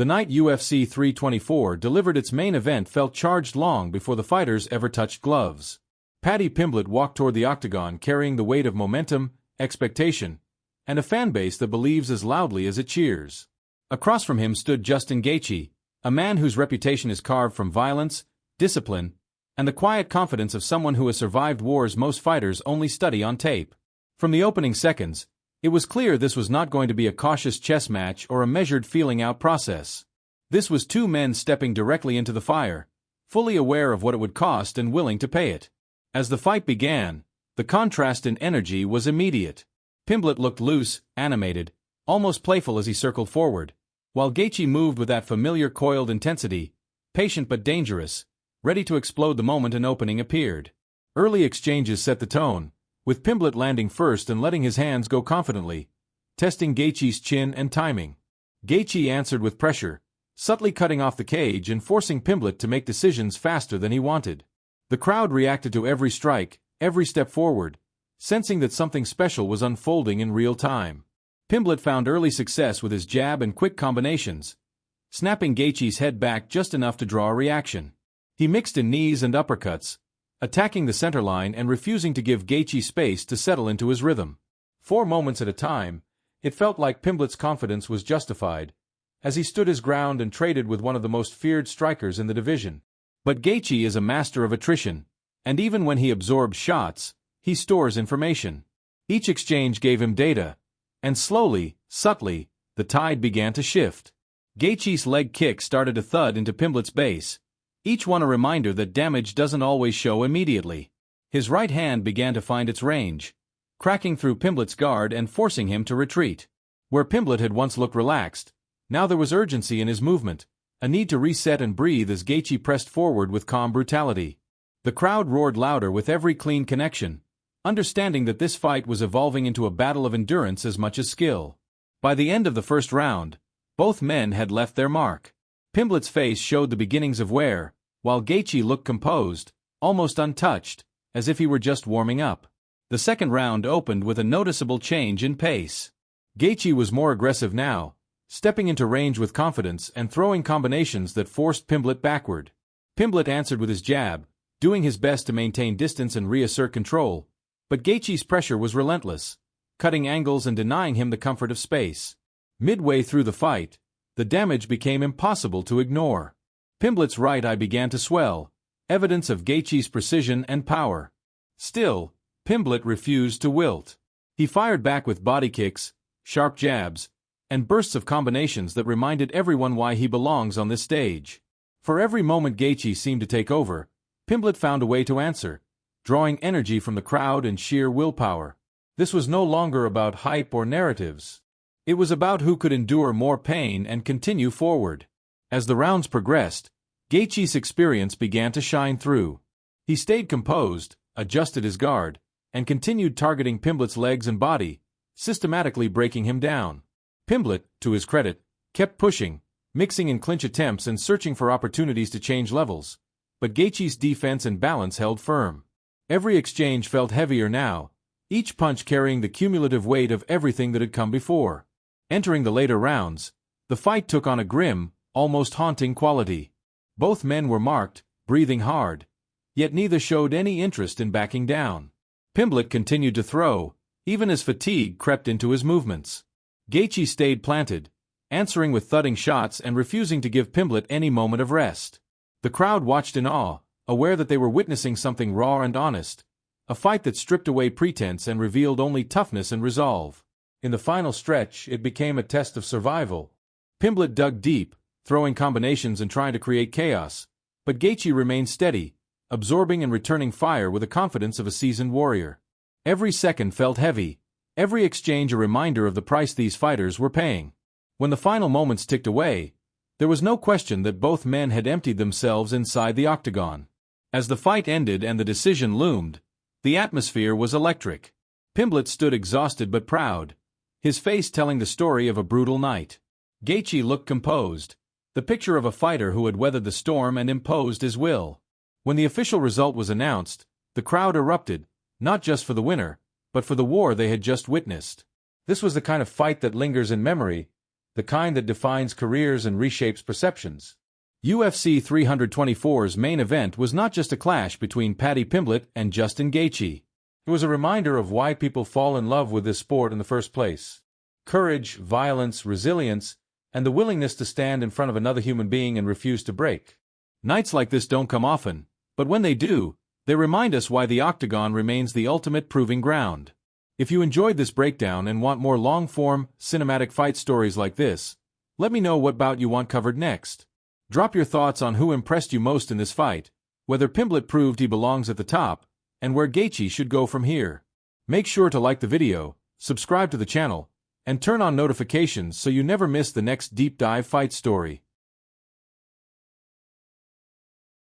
The night UFC 324 delivered its main event felt charged long before the fighters ever touched gloves. Paddy Pimblett walked toward the octagon carrying the weight of momentum, expectation, and a fanbase that believes as loudly as it cheers. Across from him stood Justin Gaethje, a man whose reputation is carved from violence, discipline, and the quiet confidence of someone who has survived wars most fighters only study on tape. From the opening seconds, it was clear this was not going to be a cautious chess match or a measured feeling-out process. This was two men stepping directly into the fire, fully aware of what it would cost and willing to pay it. As the fight began, the contrast in energy was immediate. Pimblett looked loose, animated, almost playful as he circled forward, while Gaethje moved with that familiar coiled intensity, patient but dangerous, ready to explode the moment an opening appeared. Early exchanges set the tone, with Pimblett landing first and letting his hands go confidently, testing Gaethje's chin and timing. Gaethje answered with pressure, subtly cutting off the cage and forcing Pimblett to make decisions faster than he wanted. The crowd reacted to every strike, every step forward, sensing that something special was unfolding in real time. Pimblett found early success with his jab and quick combinations, snapping Gaethje's head back just enough to draw a reaction. He mixed in knees and uppercuts, attacking the center line and refusing to give Gaethje space to settle into his rhythm. For moments at a time, it felt like Pimblett's confidence was justified, as he stood his ground and traded with one of the most feared strikers in the division. But Gaethje is a master of attrition, and even when he absorbs shots, he stores information. Each exchange gave him data, and slowly, subtly, the tide began to shift. Gaethje's leg kick started to thud into Pimblett's base, each one a reminder that damage doesn't always show immediately. His right hand began to find its range, cracking through Pimblett's guard and forcing him to retreat. Where Pimblett had once looked relaxed, now there was urgency in his movement, a need to reset and breathe as Gaethje pressed forward with calm brutality. The crowd roared louder with every clean connection, understanding that this fight was evolving into a battle of endurance as much as skill. By the end of the first round, both men had left their mark. Pimblett's face showed the beginnings of wear, while Gaethje looked composed, almost untouched, as if he were just warming up. The second round opened with a noticeable change in pace. Gaethje was more aggressive now, stepping into range with confidence and throwing combinations that forced Pimblett backward. Pimblett answered with his jab, doing his best to maintain distance and reassert control, but Gaethje's pressure was relentless, cutting angles and denying him the comfort of space. Midway through the fight, the damage became impossible to ignore. Pimblett's right eye began to swell, evidence of Gaethje's precision and power. Still, Pimblett refused to wilt. He fired back with body kicks, sharp jabs, and bursts of combinations that reminded everyone why he belongs on this stage. For every moment Gaethje seemed to take over, Pimblett found a way to answer, drawing energy from the crowd and sheer willpower. This was no longer about hype or narratives. It was about who could endure more pain and continue forward. As the rounds progressed, Gaethje's experience began to shine through. He stayed composed, adjusted his guard, and continued targeting Pimblett's legs and body, systematically breaking him down. Pimblett, to his credit, kept pushing, mixing in clinch attempts and searching for opportunities to change levels, but Gaethje's defense and balance held firm. Every exchange felt heavier now, each punch carrying the cumulative weight of everything that had come before. Entering the later rounds, the fight took on a grim, almost haunting quality. Both men were marked, breathing hard, yet neither showed any interest in backing down. Pimblett continued to throw, even as fatigue crept into his movements. Gaethje stayed planted, answering with thudding shots and refusing to give Pimblett any moment of rest. The crowd watched in awe, aware that they were witnessing something raw and honest, a fight that stripped away pretense and revealed only toughness and resolve. In the final stretch, it became a test of survival. Pimblett dug deep, throwing combinations and trying to create chaos, but Gaethje remained steady, absorbing and returning fire with the confidence of a seasoned warrior. Every second felt heavy, every exchange a reminder of the price these fighters were paying. When the final moments ticked away, there was no question that both men had emptied themselves inside the octagon. As the fight ended and the decision loomed, the atmosphere was electric. Pimblett stood exhausted but proud, his face telling the story of a brutal night. Gaethje looked composed, the picture of a fighter who had weathered the storm and imposed his will. When the official result was announced, the crowd erupted, not just for the winner, but for the war they had just witnessed. This was the kind of fight that lingers in memory, the kind that defines careers and reshapes perceptions. UFC 324's main event was not just a clash between Paddy Pimblett and Justin Gaethje. It was a reminder of why people fall in love with this sport in the first place. Courage, violence, resilience, and the willingness to stand in front of another human being and refuse to break. Nights like this don't come often, but when they do, they remind us why the Octagon remains the ultimate proving ground. If you enjoyed this breakdown and want more long-form, cinematic fight stories like this, let me know what bout you want covered next. Drop your thoughts on who impressed you most in this fight, whether Pimblett proved he belongs at the top, and where Gaethje should go from here. Make sure to like the video, subscribe to the channel, and turn on notifications so you never miss the next deep dive fight story.